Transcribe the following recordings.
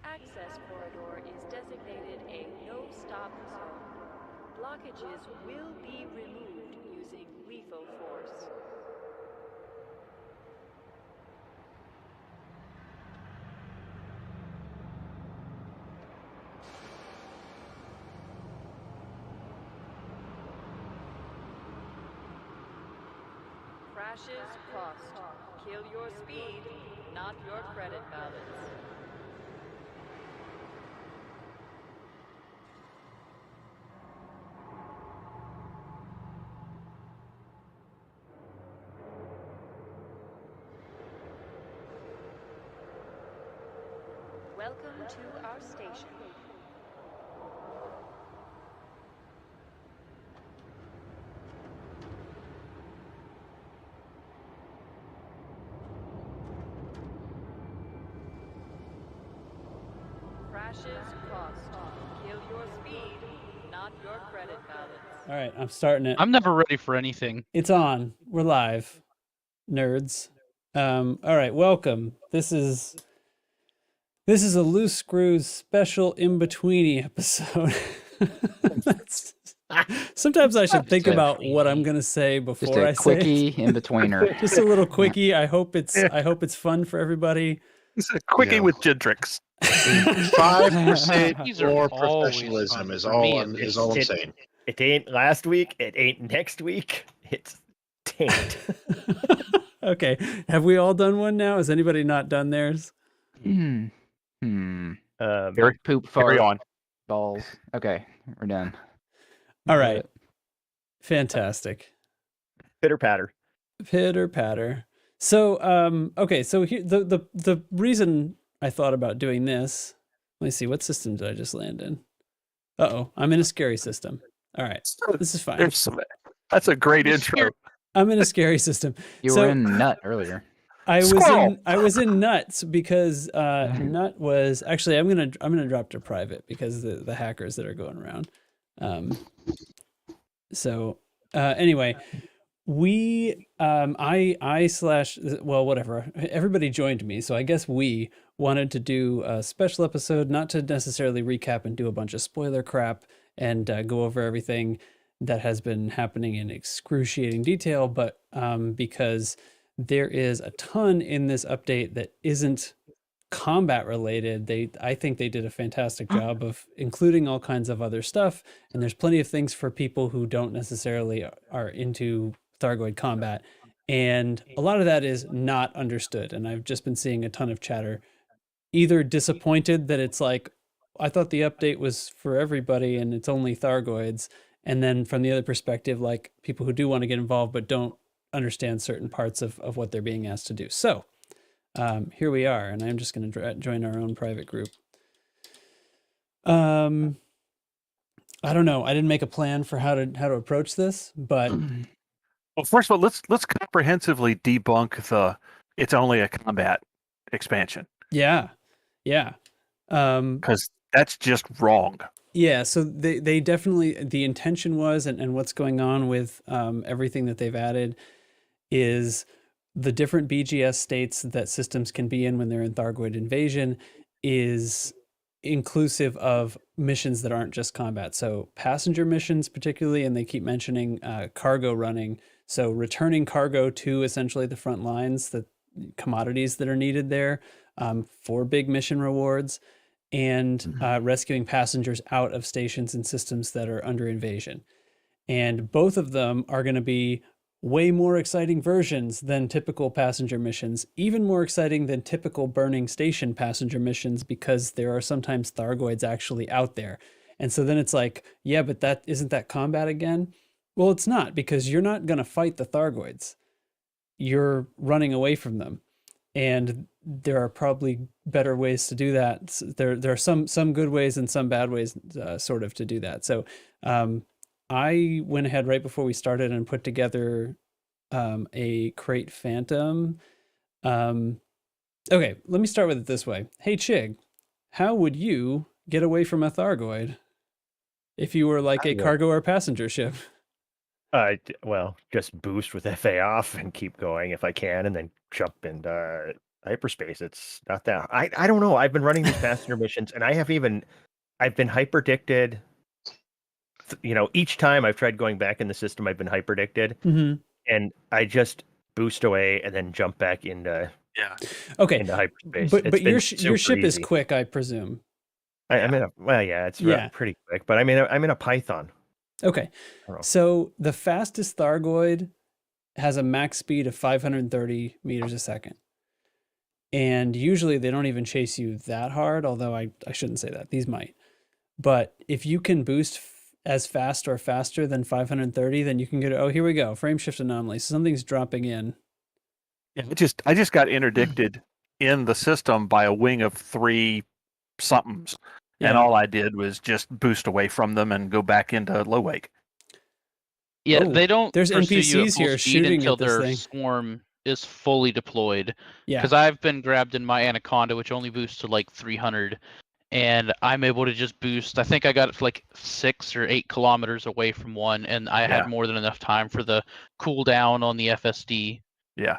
access corridor is designated a no-stop zone. Blockages will be removed using lethal force. Crashes cost. Kill your speed, not your credit balance. Welcome to our station. Crashes cost. Kill your speed, not your credit balance. All right, I'm starting it. I'm never ready for anything. It's on. We're live, nerds. All right, welcome. This is a Loose Screws special in-betweeny episode. Sometimes I should think about what I'm gonna say before I say Just a quickie in betweener. Just a little quickie. I hope it's fun for everybody. It's a quickie with Gentrix. 5% These are more always professionalism fun is for all me, I'm, at is all I'm least. saying. It ain't last week. It ain't next week. It's taint. Okay. Have we all done one now? Has anybody not done theirs? Very poop Carry fart on. balls. Okay, we're done. All right. Fantastic. Pitter patter. Pitter patter. So, okay. So here, the reason I thought about doing this. Let me see. What system did I just land in? Uh-oh. I'm in a scary system. All right. This is fine. That's a great You're intro. scared. I'm in a scary system. You So- were in nut earlier. I Squirrel! was in nuts because nut was actually I'm gonna drop to private because the hackers that are going around. Anyway, we well, whatever, everybody joined me, so I guess we wanted to do a special episode, not to necessarily recap and do a bunch of spoiler crap and go over everything that has been happening in excruciating detail, but because there is a ton in this update that isn't combat related. I think they did a fantastic job of including all kinds of other stuff, and there's plenty of things for people who don't necessarily are into Thargoid combat, and a lot of that is not understood, and I've just been seeing a ton of chatter either disappointed that it's like, I thought the update was for everybody and it's only Thargoids, and then from the other perspective, like people who do want to get involved but don't understand certain parts of what they're being asked to do. So here we are, and I'm just going to join our own private group. I don't know. I didn't make a plan for how to approach this, but Well, first of all, let's comprehensively debunk it's only a combat expansion. yeah. Because that's just wrong. Yeah, so they definitely, the intention was, and what's going on with everything that they've added is the different BGS states that systems can be in when they're in Thargoid invasion is inclusive of missions that aren't just combat. So passenger missions particularly, and they keep mentioning cargo running. So returning cargo to essentially the front lines, the commodities that are needed there for big mission rewards, and rescuing passengers out of stations and systems that are under invasion. And both of them are going to be way more exciting versions than typical passenger missions, even more exciting than typical burning station passenger missions, because there are sometimes Thargoids actually out there. And so then it's like, yeah, but isn't that combat again? Well, it's not, because you're not going to fight the Thargoids. You're running away from them. And there are probably better ways to do that. There are some good ways and some bad ways sort of to do that. So I went ahead right before we started and put together a Crate Phantom. Okay, let me start with it this way. Hey, Chig, how would you get away from a Thargoid if you were like a cargo or passenger ship? Well, just boost with FA off and keep going if I can, and then jump and hyperspace. It's not that. I don't know. I've been running these passenger missions, and I've been hyperdicted. Each time I've tried going back in the system, I've been hyperdicted, and I just boost away and then jump back into Okay, hyperspace. but your ship is easy. quick, I presume. I'm in it's pretty quick, but I'm in a Python. Okay, so the fastest Thargoid has a max speed of 530 meters a second. And usually they don't even chase you that hard, although I shouldn't say that. These might. But if you can boost as fast or faster than 530, then you can go to, oh, here we go, frame shift anomaly. So something's dropping in. Yeah, I just got interdicted in the system by a wing of 3 somethings. Yeah. And all I did was just boost away from them and go back into low wake. Yeah, Oh, they don't there's pursue you at NPCs full here speed shooting until at this their thing. swarm is fully deployed. Yeah. Because I've been grabbed in my Anaconda, which only boosts to like 300, and I'm able to just boost. I think I got it like 6 or 8 kilometers away from one, and I had more than enough time for the cooldown on the FSD. Yeah.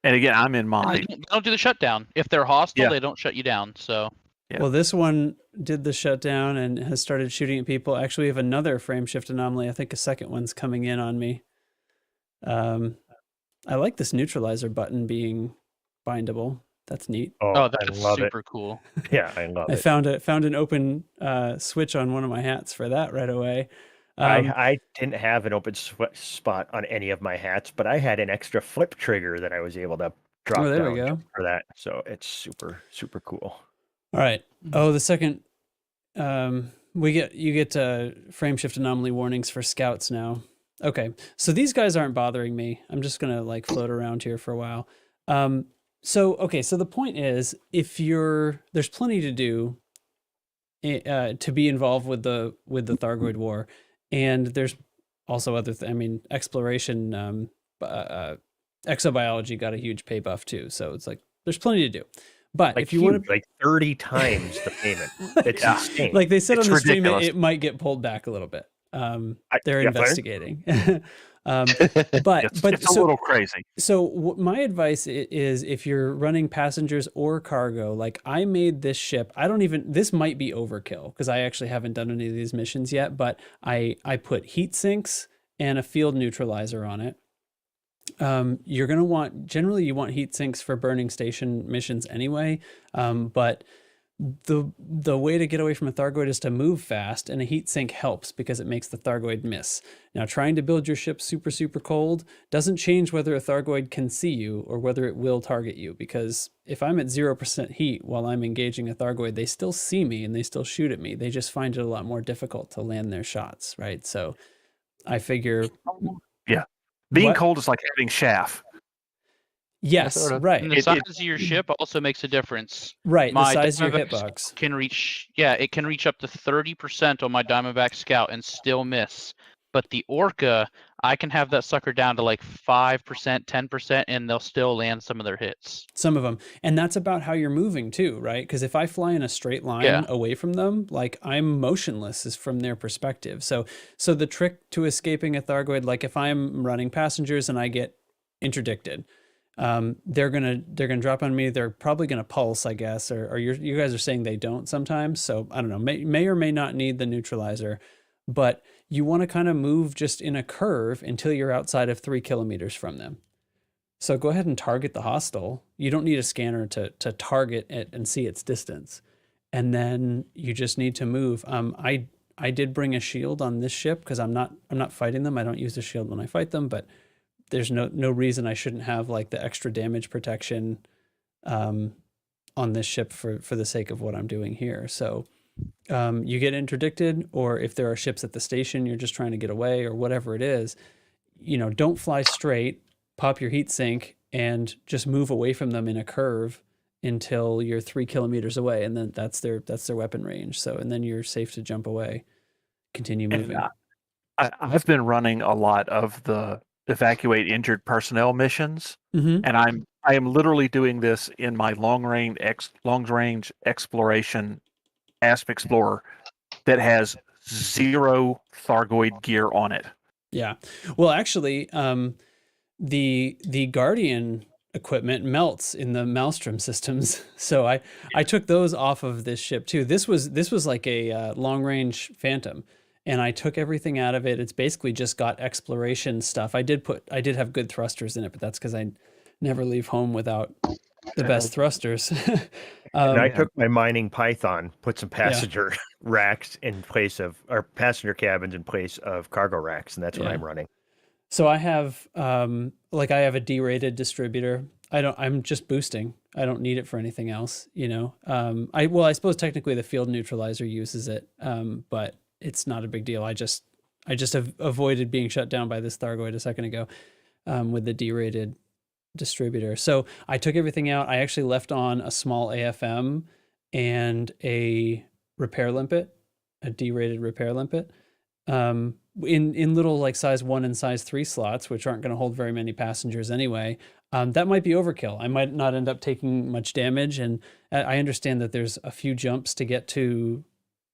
And again, I'm in my. They don't do the shutdown. If they're hostile, they don't shut you down. So. Yeah. Well, this one did the shutdown and has started shooting at people. Actually, we have another frame shift anomaly. I think a second one's coming in on me. I like this neutralizer button being bindable. That's neat. Oh, that's super cool. Yeah, I love it. I found an open switch on one of my hats for that right away. I didn't have an open spot on any of my hats, but I had an extra flip trigger that I was able to drop down for that. So it's super, super cool. All right. Oh, the second you get frame shift anomaly warnings for scouts now. Okay. So these guys aren't bothering me. I'm just going to float around here for a while. So the point is, there's plenty to do to be involved with the Thargoid War, and there's also other exploration, exobiology got a huge pay buff too, so it's there's plenty to do. But if you want to 30 times the payment, it's insane. Like they said on the ridiculous. stream, it might get pulled back a little bit. They're investigating. But it's a little crazy. So my advice is, if you're running passengers or cargo, I made this ship, this might be overkill because I actually haven't done any of these missions yet, but I put heat sinks and a field neutralizer on it. You're going to generally you want heat sinks for burning station missions anyway. But the way to get away from a Thargoid is to move fast, and a heat sink helps because it makes the Thargoid miss. Now, trying to build your ship super, super cold doesn't change whether a Thargoid can see you or whether it will target you, because if I'm at 0% heat while I'm engaging a Thargoid, they still see me and they still shoot at me. They just find it a lot more difficult to land their shots, right? So I figure... Yeah. Being cold is like having chaff. Yes, right. And the size of your ship also makes a difference. Right, the size of your hitbox can reach. Yeah, it can reach up to 30% on my Diamondback Scout and still miss. But the Orca, I can have that sucker down to 5%, 10%, and they'll still land some of their hits. Some of them, and that's about how you're moving too, right? Because if I fly in a straight line away from them, I'm motionless is from their perspective. So the trick to escaping a Thargoid, if I'm running passengers and I get interdicted. They're gonna drop on me. They're probably gonna pulse, I guess, or you guys are saying they don't sometimes. So I don't know, may or may not need the neutralizer, but you want to kind of move just in a curve until you're outside of 3 kilometers from them. So go ahead and target the hostile. You don't need a scanner to target it and see its distance, and then you just need to move. I did bring a shield on this ship because I'm not fighting them. I don't use the shield when I fight them, but there's no reason I shouldn't have the extra damage protection on this ship for the sake of what I'm doing here. So you get interdicted, or if there are ships at the station, you're just trying to get away or whatever it is, don't fly straight, pop your heat sink and just move away from them in a curve until you're 3 kilometers away. And then that's their weapon range. So, and then you're safe to jump away, continue moving. I've been running a lot of the evacuate injured personnel missions, and I am literally doing this in my long range exploration Asp Explorer that has 0 Thargoid gear on it. Yeah, well, actually, the Guardian equipment melts in the Maelstrom systems. So I took those off of this ship too. This was like a long range Phantom, and I took everything out of it. It's basically just got exploration stuff. I did have good thrusters in it, but that's because I never leave home without the best thrusters. And I took my mining Python, put some Yeah. passenger racks in place of, or passenger cabins in place of cargo racks, and that's what Yeah. I'm running. So I have I have a D-rated distributor. I'm just boosting. I don't need it for anything else, you know. I suppose technically the field neutralizer uses it, but it's not a big deal. I just have avoided being shut down by this Thargoid a second ago with the D-rated distributor. So I took everything out. I actually left on a small AFM and a repair limpet, a D-rated repair limpet. In little like size 1 and size 3 slots, which aren't going to hold very many passengers anyway. That might be overkill. I might not end up taking much damage, and I understand that there's a few jumps to get to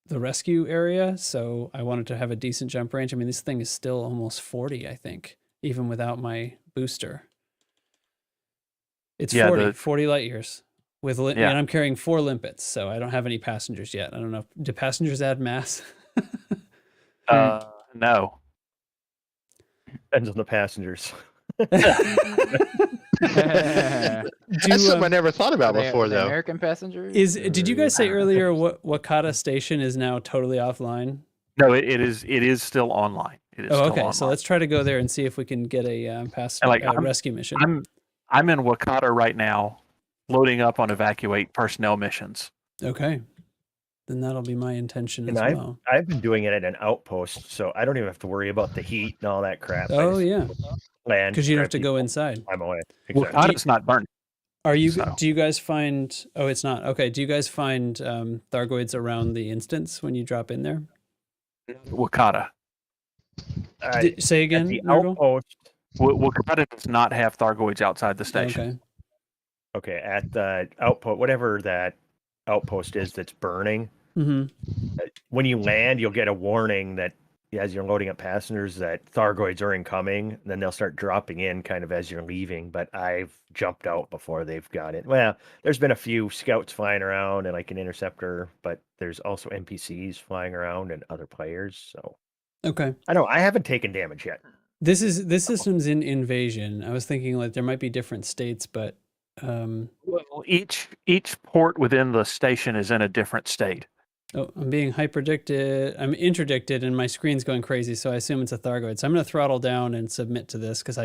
the rescue area, so I wanted to have a decent jump range. I mean, this thing is still almost 40, I think, even without my booster. It's 40 light years with, and I'm carrying 4 limpets, so I don't have any passengers yet. I don't know. Do passengers add mass? No. Depends on the passengers. That's something I never thought about before, though. American passengers? Did you guys say earlier Wakata Station is now totally offline? No, it is still online. It is still okay. online. So let's try to go there and see if we can get a rescue mission. I'm in Wakata right now, loading up on evacuate personnel missions. Okay. Then that'll be my intention as well. I've been doing it at an outpost, so I don't even have to worry about the heat and all that crap. Oh yeah, land because you don't have to go inside. I'm away. Exactly. Wakata's not burning. Are you? So. Do you guys find? Oh, it's not. Okay. Do you guys find Thargoids around the instance when you drop in there? Wakata. Say again. The outpost. Wakata does not have Thargoids outside the station. Okay. At the outpost, whatever that outpost is that's burning. Mm-hmm. When you land, you'll get a warning that as you're loading up passengers that Thargoids are incoming. And then they'll start dropping in kind of as you're leaving. But I've jumped out before they've got it. Well, there's been a few scouts flying around and like an interceptor, but there's also NPCs flying around and other players. So okay, I haven't taken damage yet. This system's in Invasion. I was thinking like there might be different states, but well, each port within the station is in a different state. Oh, I'm being hyperdicted. I'm interdicted, and my screen's going crazy. So I assume it's a Thargoid. So I'm going to throttle down and submit to this because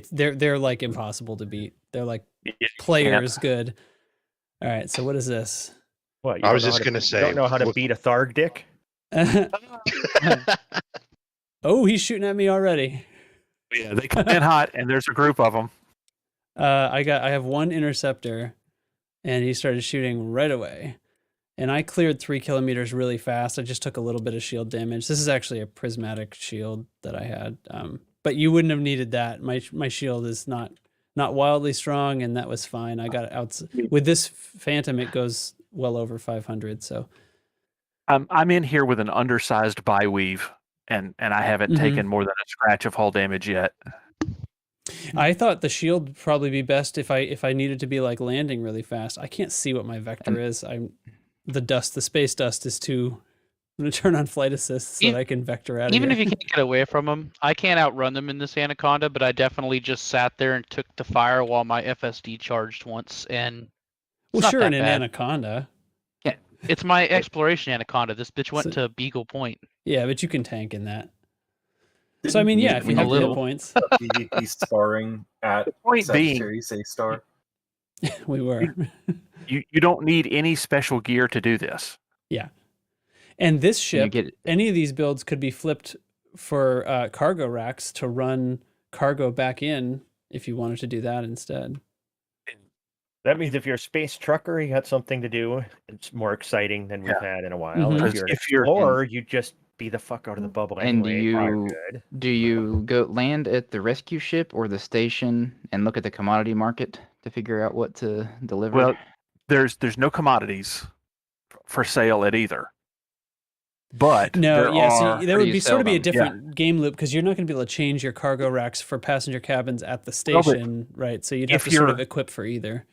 they're like impossible to beat. They're like players good. All right. So what is this? What? I was just going to say, you don't know how to beat a Tharg dick? Oh, he's shooting at me already. Yeah, they come in hot, and there's a group of them. I have one interceptor, and he started shooting right away. And I cleared 3 kilometers really fast. I just took a little bit of shield damage. This is actually a prismatic shield that I had, but you wouldn't have needed that. My shield is not wildly strong, and that was fine. I got it out with this Phantom. It goes well over 500. So I'm in here with an undersized bi-weave, and I haven't taken more than a scratch of hull damage yet. I thought the shield would probably be best if I needed to be like landing really fast. I can't see what my vector is. The space dust is too. I'm gonna turn on flight assist so that I can vector out. Even if you can't get away from them, I can't outrun them in this Anaconda. But I definitely just sat there and took the fire while my FSD charged once. And well, sure, in an Anaconda. Yeah, it's my exploration Anaconda. This bitch went to Beagle Point. Yeah, but you can tank in that. So I mean, yeah, if you have hit points. PvP sparring at Sagittarius A-Star. We were. You don't need any special gear to do this. Yeah. And this ship, any of these builds could be flipped for cargo racks to run cargo back in if you wanted to do that instead. That means if you're a space trucker, you got something to do. It's more exciting than we've had in a while. Mm-hmm. If you're an explorer, you just be the fuck out of the bubble anyway. And do you go land at the rescue ship or the station and look at the commodity market to figure out what to deliver? Well, there's no commodities for sale at either. But no, so there would be sort of be a seldom. different game loop because you're not going to be able to change your cargo racks for passenger cabins at the station, right? So you'd have to sort of equip for either.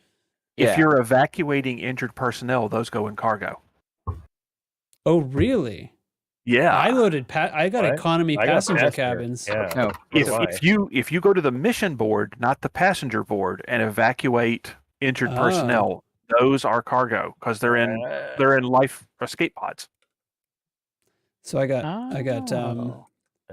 If you're evacuating injured personnel, those go in cargo. Oh, really? Yeah. I loaded. I got economy passenger cabins. Yeah. No. If you go to the mission board, not the passenger board, and evacuate injured personnel, those are cargo because they're in life escape pods. So I got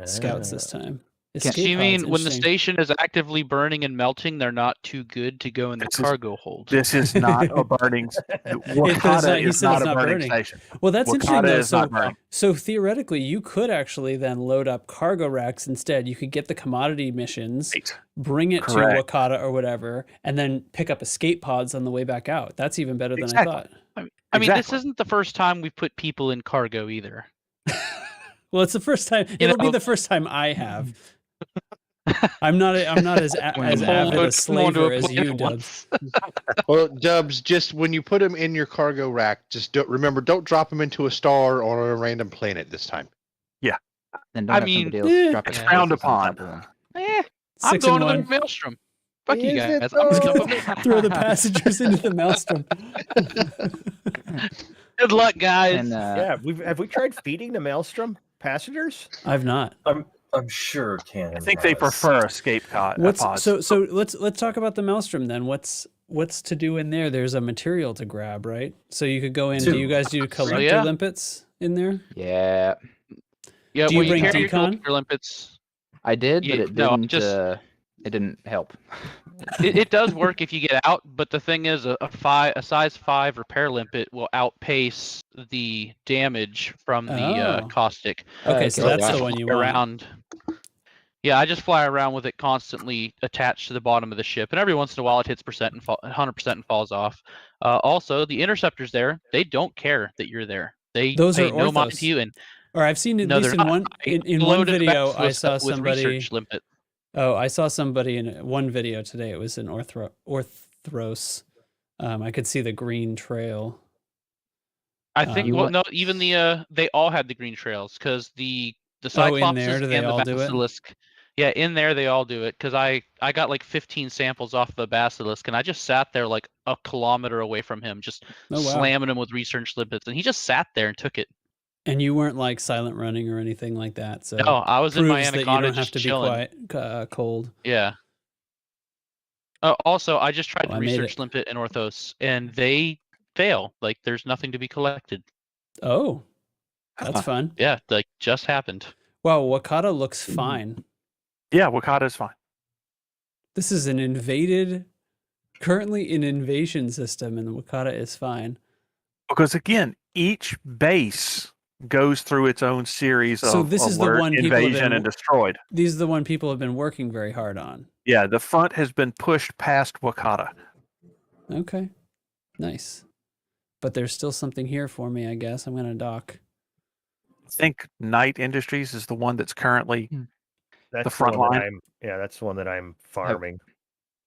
scouts this time. So you mean when the station is actively burning and melting, they're not too good to go in the cargo hold? This is not a burning. Wakata is not a burning station. Well, that's Wakata interesting though. Is So theoretically, you could actually then load up cargo racks instead. You could get the commodity missions, bring it to Wakata or whatever, and then pick up escape pods on the way back out. That's even better than I thought. I mean, this isn't the first time we've put people in cargo either. Well, it's the first time. It'll be the first time I have. I'm not as avid a slaver as you, Dubs. Well, Dubs, just when you put them in your cargo rack, just don't drop them into a star or a random planet this time. Yeah. And don't it's frowned upon. I'm going to the maelstrom. Fuck you guys. I'm just throw the passengers into the maelstrom. Good luck, guys. And, have we tried feeding the maelstrom passengers? I've not. I'm sure Canon. I think they prefer escape pods. So let's talk about the maelstrom then. What's to do in there? There's a material to grab, right? So you could go in. Do you guys do collector limpets in there? Yeah. Yeah. Do you bring decon limpets? I did, but it didn't help. It does work if you get out, but the thing is, a size 5 repair limpet will outpace the damage from the caustic. Okay, so that's the one you want. Yeah, I just fly around with it constantly attached to the bottom of the ship, and every once in a while it hits 100% and falls off. Also, the interceptors there, they don't care that you're there. Those pay no mind to you. Or I've seen at least in one video I saw somebody. I saw somebody in one video today. It was in Orthros. I could see the green trail. I think even they all had the green trails because the Cyclopses and the Basilisk. Yeah, in there they all do it because I got like 15 samples off the Basilisk and I just sat there like a kilometer away from him, just slamming him with research limpets, and he just sat there and took it. And you weren't like silent running or anything like that. So no, I was in my Anaconda just chilling. Be quite cold. Yeah. Also, I just tried to research limpet and Orthos, and they fail. Like there's nothing to be collected. Oh, that's fun. Yeah, like just happened. Wow, Wakata looks fine. Yeah, Wakata is fine. This is currently an invasion system, and Wakata is fine. Because again, each base goes through its own series of invasion and destroyed. These are the one people have been working very hard on. Yeah, the front has been pushed past Wakata. Okay, nice. But there's still something here for me, I guess. I'm going to dock. I think Knight Industries is the one that's currently the front line. That's the one that I'm farming.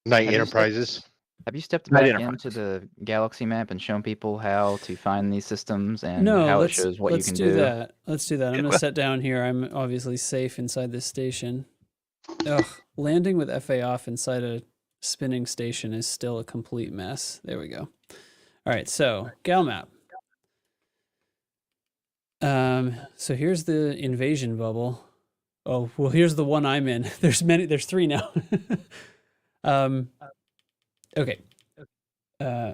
Knight Enterprises. Have you stepped back into the galaxy map and shown people how to find these systems and how it shows what you can do? Let's do that. I'm going to set down here. I'm obviously safe inside this station. Ugh, landing with FA off inside a spinning station is still a complete mess. There we go. All right, so gal map. So here's the invasion bubble. Oh, well, here's the one I'm in. There's 3 now. Okay.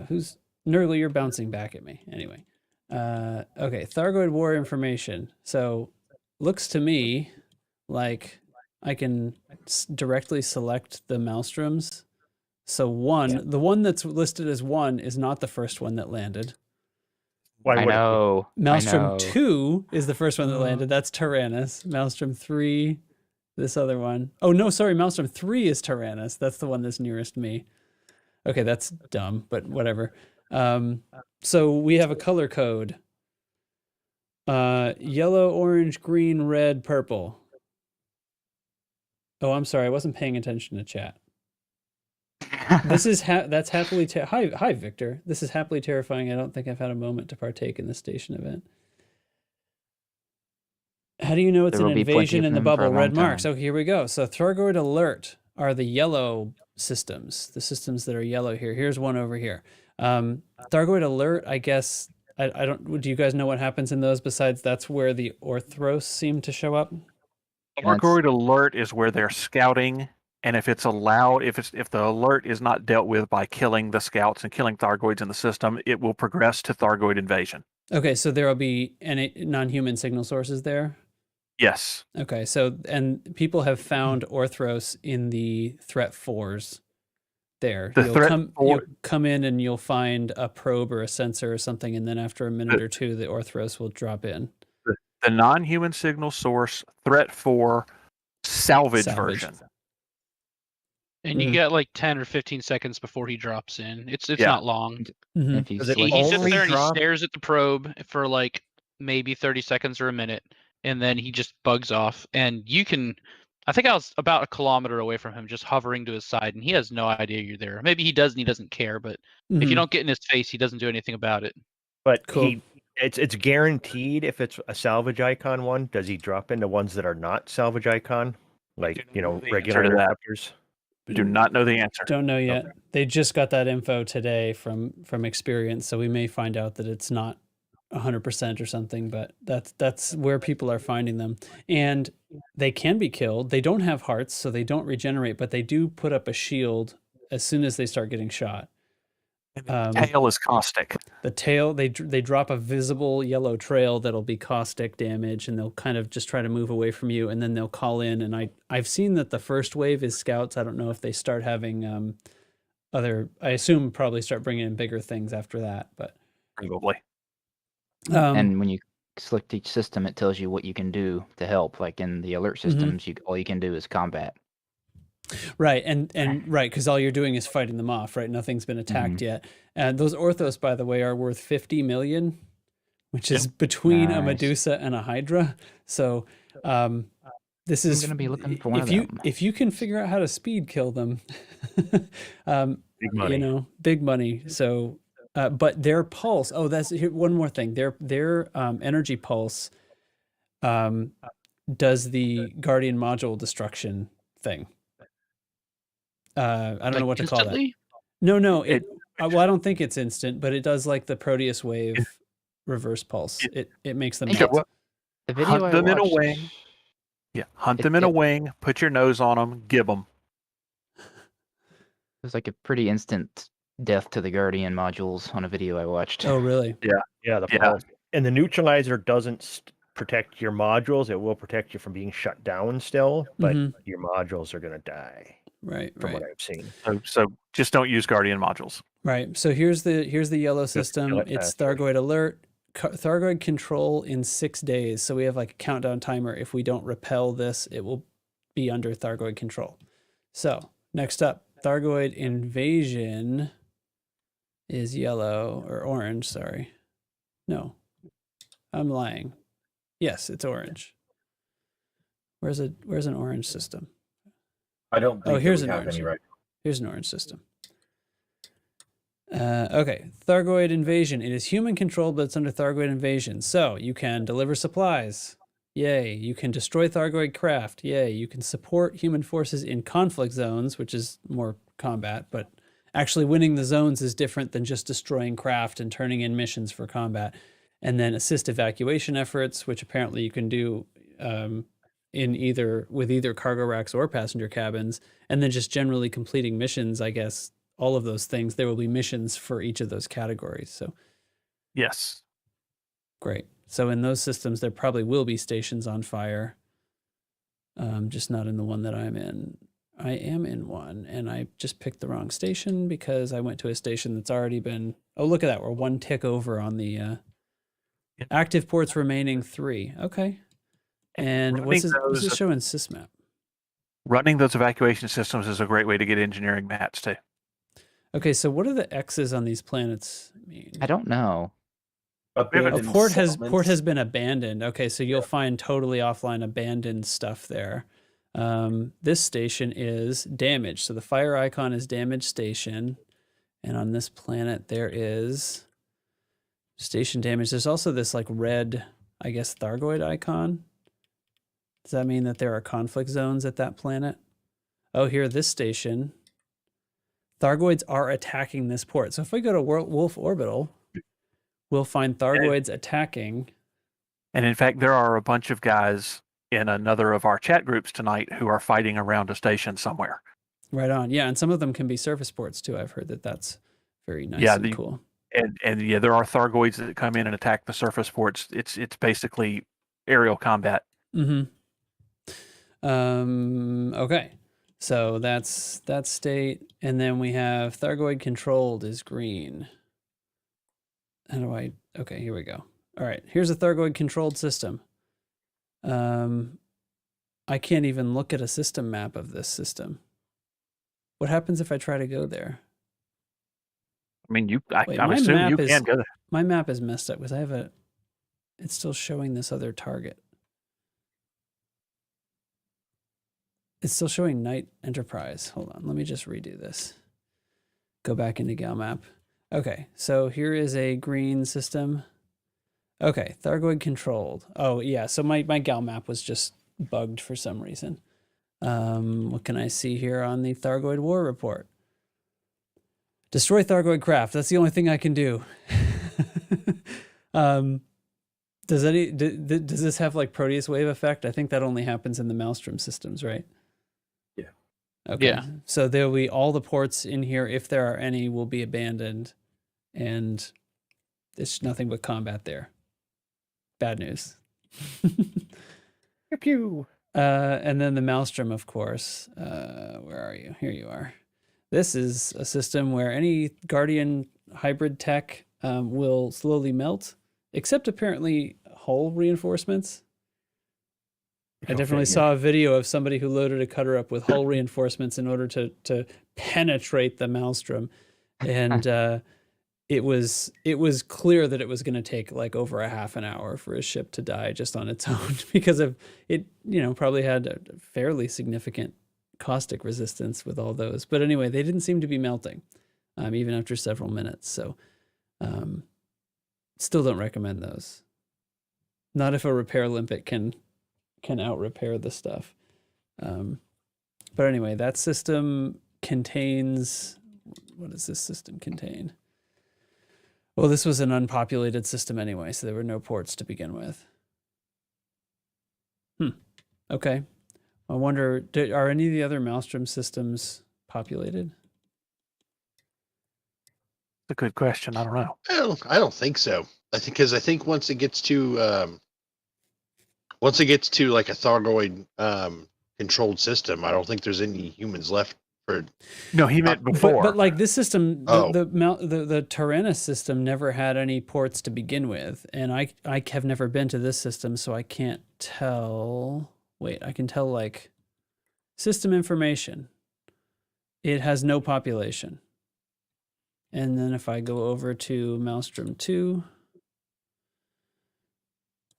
Who's Nurgle? You're bouncing back at me. Anyway. Okay. Thargoid War information. So looks to me like I can directly select the Maelstroms. So the one that's listed as 1 is not the first one that landed. I know. Maelstrom 2 is the first one that landed. That's Tyrannus. Maelstrom 3, this other one. Oh, no, sorry. Maelstrom 3 is Tyrannus. That's the one that's nearest me. Okay, that's dumb, but whatever. So we have a color code. Yellow, orange, green, red, purple. Oh, I'm sorry. I wasn't paying attention to chat. This is that's happily hi Victor. This is happily terrifying. I don't think I've had a moment to partake in the station event. How do you know it's There an will be plenty invasion of in the them for a bubble? Red long marks. time. Oh, here we go. So Thargoid alert are the yellow systems, the systems that are yellow here. Here's one over here. Thargoid alert, I guess, I don't, do you guys know what happens in those besides that's where the Orthros seem to show up? Thargoid alert is where they're scouting, and if it's allowed, if the alert is not dealt with by killing the scouts and killing Thargoids in the system, it will progress to Thargoid invasion. Okay, so there will be any non-human signal sources there? Yes. Okay, so, and people have found Orthros in the threat 4s there. The You'll threat come, four- you'll come in and you'll find a probe or a sensor or something, and then after a minute or two, the Orthros will drop in. The non-human signal source threat 4 salvage version. And you get like 10 or 15 seconds before he drops in. It's Yeah. not long. Mhm. If you Does it He select, sits only there and he drop- stares at the probe for like maybe 30 seconds or a minute, and then he just bugs off. And you can, I think I was about a kilometer away from him, just hovering to his side, and he has no idea you're there. Maybe he does and he doesn't care, but if you Mhm. don't get in his face, he doesn't do anything about it. But Cool. it's guaranteed if it's a salvage icon one. Does he drop into ones that are not salvage icon, like Do not know the regular answer to that. interceptors? We do not know the answer. Don't know yet. They just got that info today from experience, so we may find out that it's not 100% or something, but that's where people are finding them. And they can be killed. They don't have hearts, so they don't regenerate, but they do put up a shield as soon as they start getting shot. Tail is caustic. The tail, they drop a visible yellow trail that'll be caustic damage, and they'll kind of just try to move away from you, and then they'll call in. And I've seen that the first wave is scouts. I don't know if they start having I assume probably start bringing in bigger things after that. But Probably. and when you select each system, it tells you what you can do to help. Like in the alert systems, all you can do is combat. right, and right, because all you're doing is fighting them off. Right, nothing's been attacked yet. And those Orthos, by the way, are worth 50 million, which is between a Nice. Medusa and a Hydra. So this is gonna be looking for one if of you them. if you can figure out how to speed kill them, Big money. you know, big money. So, but their pulse. Oh, that's here, one more thing. Their energy pulse does the Guardian module destruction thing. I don't know what to call that. Instantly? No, well, I don't think it's instant, but it does like the Proteus wave reverse pulse. It makes them think melt. it's- The video Hunt I them in a watched- wing. Yeah, hunt them in a wing. Put your nose on them. Give them. It was like a pretty instant death to the Guardian modules on a video I watched. Oh, really? Yeah, the Yeah. pulse. And the neutralizer doesn't protect your modules. It will protect you from being shut down still, but Mhm. your modules are going to die Right, from right. what I've seen. So just don't use Guardian modules. Right. So here's the yellow kill system. it It's faster. Thargoid alert, Thargoid control in 6 days. So we have like a countdown timer. If we don't repel this, it will be under Thargoid control. So next up, Thargoid invasion is yellow or orange. Sorry. No, I'm lying. Yes, it's orange. Where's an orange system? I don't think here's that an we have orange. any right. Here's an orange system. Okay, Thargoid invasion. It is human controlled, but it's under Thargoid invasion. So you can deliver supplies. Yay. You can destroy Thargoid craft. Yay. You can support human forces in conflict zones, which is more combat, but actually winning the zones is different than just destroying craft and turning in missions for combat. And then assist evacuation efforts, which apparently you can do with either cargo racks or passenger cabins, and then just generally completing missions, I guess, all of those things. There will be missions for each of those categories. So Yes. great. So in those systems, there probably will be stations on fire, just not in the one that I'm in. I am in one, and I just picked the wrong station because I went to a station that's already been... Oh, look at that. We're one tick over on the active ports remaining 3. Okay. And what's this showing sysmap? Running those evacuation systems is a great way to get engineering mats too. Okay, so what do the X's on these planets mean? I don't know. Oh, Abandoned port has settlements. been abandoned. Okay, so you'll find totally offline abandoned stuff there. This station is damaged. So the fire icon is damaged station. And on this planet, there is station damage. There's also this like red, I guess, Thargoid icon. Does that mean that there are conflict zones at that planet? Oh, here, this station. Thargoids are attacking this port. So if we go to Wolf Orbital, we'll find Thargoids attacking. And in fact, there are a bunch of guys in another of our chat groups tonight who are fighting around a station somewhere. Right on. Yeah, and some of them can be surface ports too. I've heard that that's very nice and cool. And yeah, there are Thargoids that come in and attack the surface ports. It's basically aerial combat. Mm-hmm. Okay. So that's that state. And then we have Thargoid controlled is green. How do I... Okay, here we go. All right, here's a Thargoid controlled system. I can't even look at a system map of this system. What happens if I try to go there? I mean, Wait, I'm assuming you can go there. My map is messed up because I have a... It's still showing this other target. It's still showing Night Enterprise. Hold on, let me just redo this. Go back into GalMap. Okay, so here is a green system. Okay, Thargoid controlled. Oh yeah, so my GalMap was just bugged for some reason. What can I see here on the Thargoid War Report? Destroy Thargoid craft. That's the only thing I can do. Does this have like Proteus wave effect? I think that only happens in the Maelstrom systems, right? Yeah. Okay. Yeah. So there'll be all the ports in here, if there are any, will be abandoned, and there's nothing but combat there. Bad news. Pew pew. And then the Maelstrom, of course. Where are you? Here you are. This is a system where any Guardian hybrid tech will slowly melt, except apparently hull reinforcements. I definitely saw a video of somebody who loaded a cutter up with hull reinforcements in order to penetrate the Maelstrom. And it was clear that it was going to take like over a half an hour for a ship to die just on its own because of it, probably had a fairly significant caustic resistance with all those. But anyway, they didn't seem to be melting even after several minutes. So still don't recommend those. Not if a repair limpet can out repair the stuff. But anyway, that system contains... What does this system contain? Well, this was an unpopulated system anyway, so there were no ports to begin with. Okay. I wonder, are any of the other Maelstrom systems populated? It's a good question. I don't know. I don't think so. I think once it gets to like a Thargoid controlled system, I don't think there's any humans left for. No, he meant before. But like this system, the Tyrannus system never had any ports to begin with, and I have never been to this system, so I can't tell. Wait, I can tell like system information. It has no population. And then if I go over to Maelstrom 2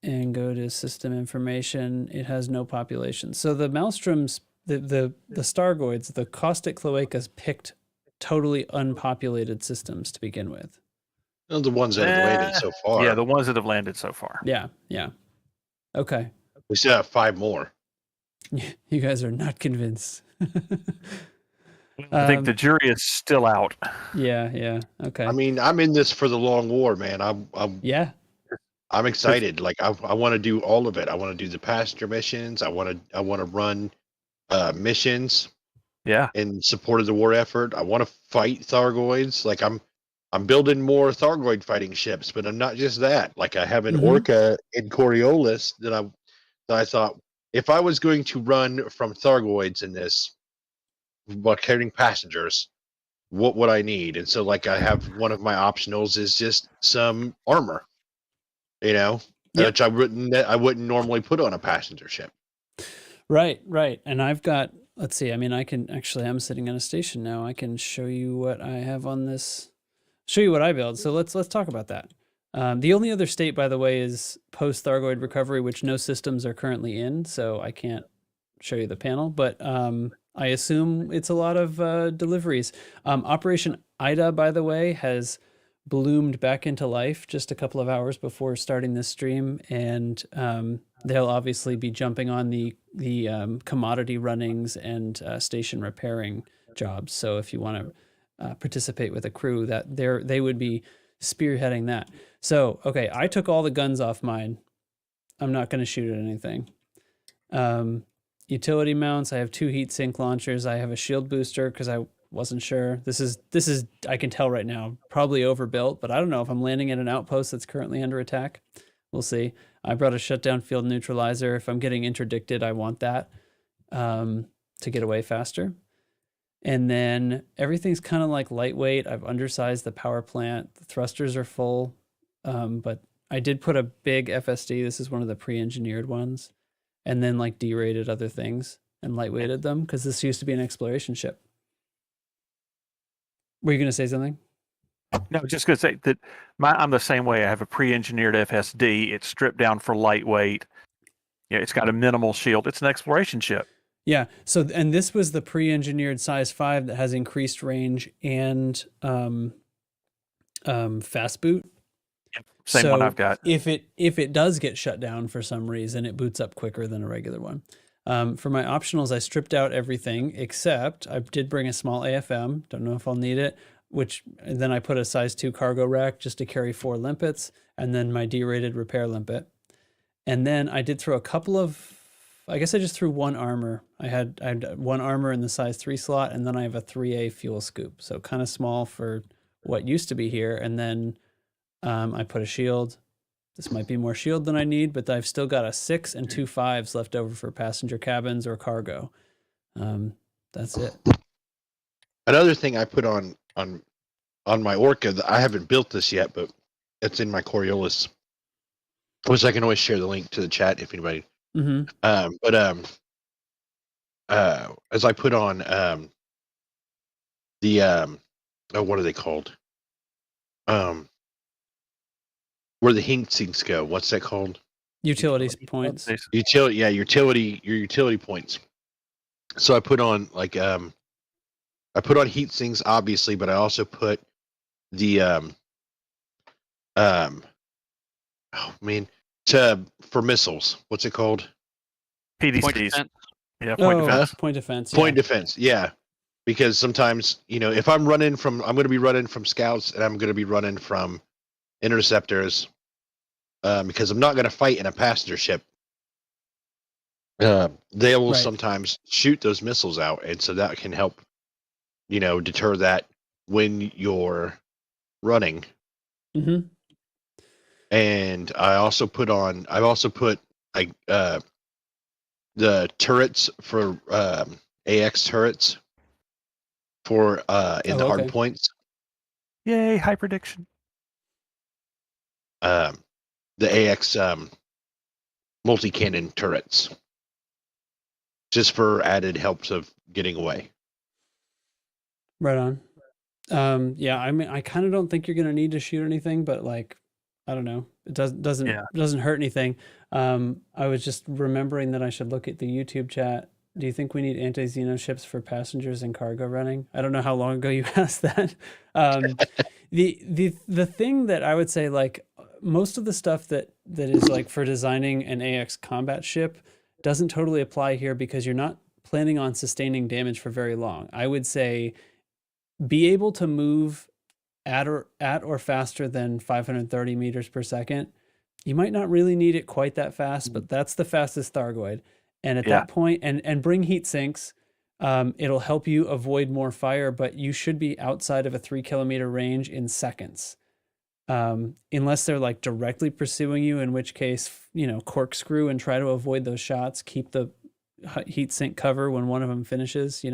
and go to system information, it has no population. So the Maelstroms, the Stargoids, the caustic cloacas picked totally unpopulated systems to begin with. Well, the ones that have landed so far. Yeah, the ones that have landed so far. Yeah. Okay. We still have 5 more. You guys are not convinced. I think the jury is still out. Yeah. Okay. I mean, I'm in this for the long war, man. I'm excited. Like I want to do all of it. I want to do the passenger missions. I want to run missions. Yeah. In support of the war effort. I want to fight Thargoids. Like I'm building more Thargoid fighting ships, but I'm not just that. Like I have an Orca in Coriolis that I thought if I was going to run from Thargoids in this while carrying passengers, what would I need? And so like I have one of my optionals is just some armor. Which I wouldn't normally put on a passenger ship. Right. And I've got, let's see, I mean, I'm sitting on a station now. I can show you what I have on this, show you what I build. So let's talk about that. The only other state, by the way, is post-Thargoid recovery, which no systems are currently in, so I can't show you the panel, but I assume it's a lot of deliveries. Operation Ida, by the way, has bloomed back into life just a couple of hours before starting this stream, and they'll obviously be jumping on the commodity runnings and station repairing jobs. So if you want to participate with a crew, that they would be spearheading that. So okay, I took all the guns off mine. I'm not going to shoot at anything. Utility mounts. I have 2 heat sink launchers. I have a shield booster because I wasn't sure. This is I can tell right now probably overbuilt, but I don't know if I'm landing at an outpost that's currently under attack. We'll see. I brought a shutdown field neutralizer. If I'm getting interdicted, I want that to get away faster. And then everything's kind of like lightweight. I've undersized the power plant. The thrusters are full, but I did put a big FSD. This is one of the pre-engineered ones, and then like derated other things and lightweighted them because this used to be an exploration ship. Were you going to say something? No, just going to say that I'm the same way. I have a pre-engineered FSD. It's stripped down for lightweight. Yeah, it's got a minimal shield. It's an exploration ship. Yeah. So, and this was the pre-engineered size 5 that has increased range and fast boot. Same one I've got. If it does get shut down for some reason, it boots up quicker than a regular one. For my optionals, I stripped out everything except I did bring a small AFM. Don't know if I'll need it. And then I put a size 2 cargo rack just to carry 4 limpets, and then my derated repair limpet. And then I did throw a couple of. I guess I just threw 1 armor. I had 1 armor in the size 3 slot, and then I have a 3A fuel scoop. So kind of small for what used to be here. And then I put a shield. This might be more shield than I need, but I've still got a 6 and 2 5s left over for passenger cabins or cargo. That's it. Another thing I put on my Orca, I haven't built this yet, but it's in my Coriolis, which I can always share the link to the chat if anybody. Mm-hmm. As I put on what are they called? Where the heat sinks go. What's that called? Utilities points. Your utility points. So I put on heat sinks, obviously, but I also put the for missiles. What's it called? PDCs. Point defense. Yeah, point defense. Point defense. Point defense. Yeah, because sometimes if I'm going to be running from scouts and I'm going to be running from interceptors, because I'm not going to fight in a passenger ship. They will sometimes shoot those missiles out, and so that can help, deter that when you're running. Mm-hmm. And I've also put the turrets for AX turrets for in the hard points. Yay, hyperdiction. The AX multi-cannon turrets, just for added helps of getting away. Right on. Yeah, I mean, I kind of don't think you're going to need to shoot anything, but like, I don't know. It doesn't hurt anything. I was just remembering that I should look at the YouTube chat. Do you think we need anti-Xeno ships for passengers and cargo running? I don't know how long ago you asked that. The thing that I would say, like, most of the stuff that is like for designing an AX combat ship doesn't totally apply here because you're not planning on sustaining damage for very long. I would say be able to move at or faster than 530 meters per second. You might not really need it quite that fast, but that's the fastest Thargoid. And at that point, and bring heat sinks, it'll help you avoid more fire, but you should be outside of a 3 kilometer range in seconds. Unless they're like directly pursuing you, in which case, corkscrew and try to avoid those shots. Keep the heat sink cover when one of them finishes,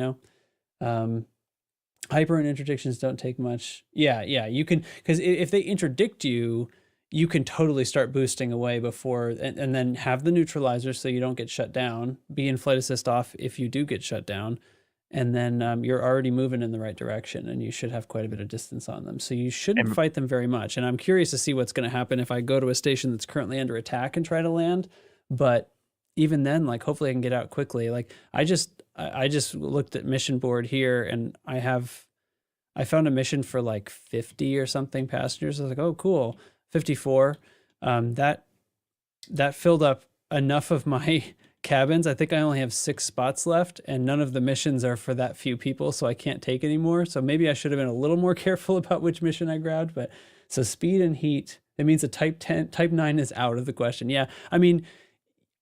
Hyper and interdictions don't take much. Yeah, you can, because if they interdict you, you can totally start boosting away before, and then have the neutralizer so you don't get shut down. Be in flight assist off if you do get shut down, and then you're already moving in the right direction, and you should have quite a bit of distance on them. So you shouldn't fight them very much. And I'm curious to see what's going to happen if I go to a station that's currently under attack and try to land. But even then, like, hopefully I can get out quickly. Like, I just looked at mission board here, and I have I found a mission for like 50 or something passengers. I was like, oh, cool, 54. That filled up enough of my cabins. I think I only have 6 spots left, and none of the missions are for that few people, so I can't take anymore. So maybe I should have been a little more careful about which mission I grabbed. But so speed and heat, it means a type 9 is out of the question. Yeah, I mean,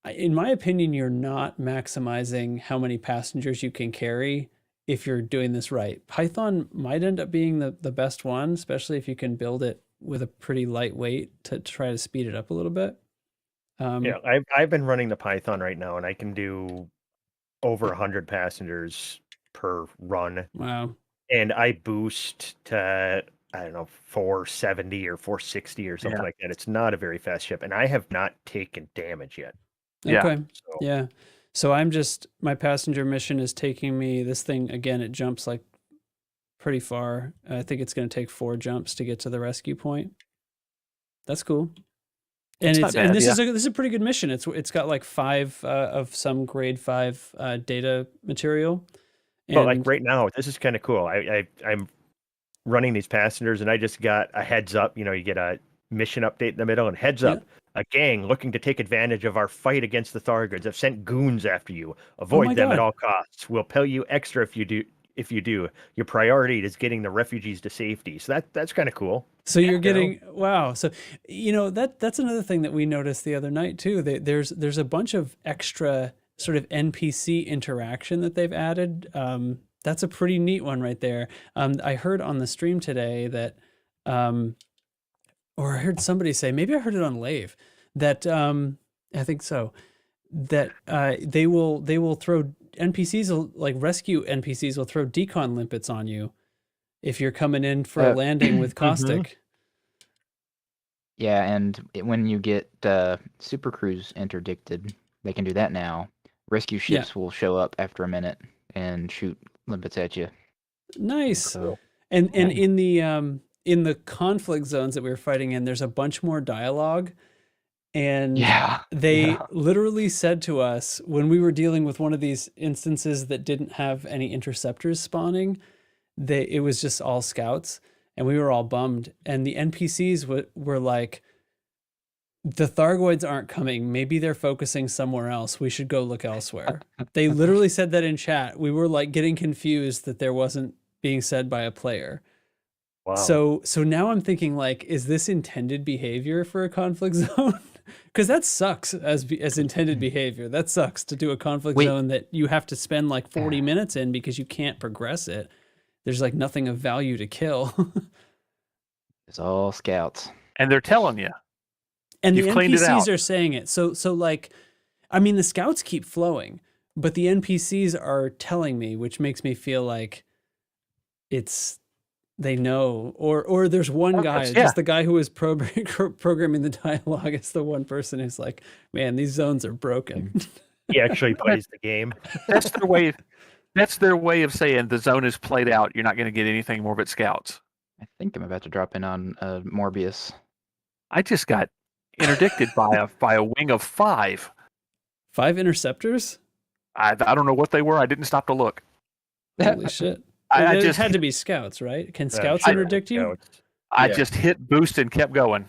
in my opinion, you're not maximizing how many passengers you can carry if you're doing this right. Python might end up being the best one, especially if you can build it with a pretty lightweight to try to speed it up a little bit. Yeah, I've been running the Python right now, and I can do over 100 passengers per run. Wow. And I boost to, I don't know, 470 or 460 or something like that. It's not a very fast ship, and I have not taken damage yet. Okay. Yeah. So my passenger mission is taking me, this thing, again, it jumps like pretty far. I think it's going to take 4 jumps to get to the rescue point. That's cool. And this is a pretty good mission. It's got like 5 of some grade 5 data material. But like right now, this is kind of cool. I'm running these passengers, and I just got a heads up. You get a mission update in the middle, and heads up. A gang looking to take advantage of our fight against the Thargoids have sent goons after you. Avoid them at all costs. We'll pay you extra if you do. Your priority is getting the refugees to safety. So that's kind of cool. So you're getting wow. So that's another thing that we noticed the other night too. There's a bunch of extra sort of NPC interaction that they've added. That's a pretty neat one right there. I heard on the stream today that, or I heard somebody say, maybe I heard it on Lave, that I think so, that they will throw NPCs, like rescue NPCs will throw decon limpets on you if you're coming in for a landing with caustic. Yeah, and when you get super crews interdicted, they can do that now. Rescue ships will show up after a minute and shoot limpets at you. Nice. So, and in the conflict zones that we were fighting in, there's a bunch more dialogue. And they literally said to us when we were dealing with one of these instances that didn't have any interceptors spawning, it was just all scouts, and we were all bummed. And the NPCs were like, the Thargoids aren't coming. Maybe they're focusing somewhere else. We should go look elsewhere. They literally said that in chat. We were like getting confused that there wasn't being said by a player. Wow. So now I'm thinking, like, is this intended behavior for a conflict zone? Because that sucks as intended behavior. That sucks to do a conflict zone that you have to spend like 40 minutes in because you can't progress it. There's like nothing of value to kill. It's all scouts. And they're telling you. And the NPCs are saying it. So like, I mean, the scouts keep flowing, but the NPCs are telling me, which makes me feel like they know, or there's one guy, just the guy who was programming the dialogue is the one person who's like, man, these zones are broken. He actually plays the game. That's their way of saying the zone is played out. You're not going to get anything more but scouts. I think I'm about to drop in on Morbius. I just got interdicted by a wing of 5. 5 interceptors? I don't know what they were. I didn't stop to look. Holy shit. I just had to be scouts, right? Can scouts interdict you? I just hit boost and kept going.